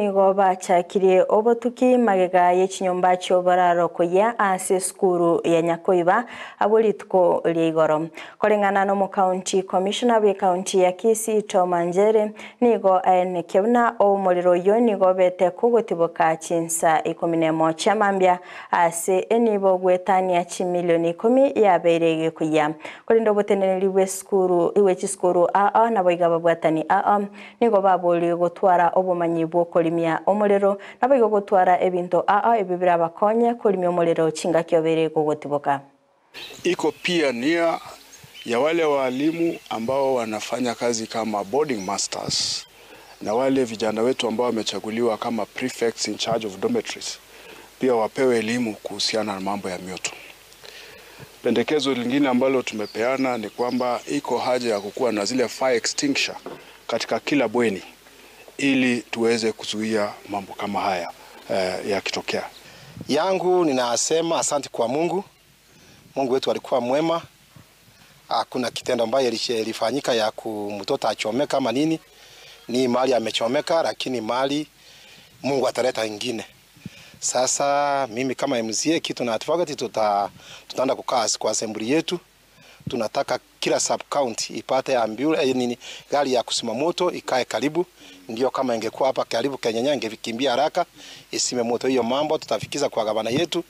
nigo bachakirie obotuki magega yechinyomba choboraro koya ase skuru ya Nyakoiba abolitko ligoro kolengana no county commissioner we county ya Kisii Tom Anjere nigo aenekebna omuliro yo nigo bete kugotiboka chinsa 11 chamambia ase enibo gwetania chimilioni 10 yaberege koya kolindo boteneri we skuru iwe chiskuru na boiga babwatani nigo baboli gotwara obumanyi bwo kolimia omuliro nabigo gotwara ebinto ebibira bakonye kolimia omuliro chinga kyobere gogotiboka. Iko pia nia ya wale walimu ambao wanafanya kazi kama boarding masters na wale vijana wetu ambao wamechaguliwa kama prefects in charge of dormitories pia wapewe elimu kuhusiana na mambo ya mioto. Pendekezo lingine ambalo tumepeana ni kwamba iko haja ya kukuwa na zile fire extinguisher katika kila bweni ili tuweze kuzuia mambo kama haya yakitokea. Yangu ninasema asante kwa Mungu. Mungu wetu alikuwa mwema. Hakuna kitendo ambacho ilifanyika ya kumtoto achomeka kama nini. Ni mali amechomeka, lakini mali Mungu ataleta ingine. Sasa mimi kama MCA kitu na advocate tutaenda kukaa kwa assembly yetu. Tunataka kila sub county ipate gari ya kusima moto ikae karibu, ndio kama ingekuwa hapa karibu Kenya ingekimbia haraka isime moto. Hiyo mambo tutafikiza kwa gavana yetu.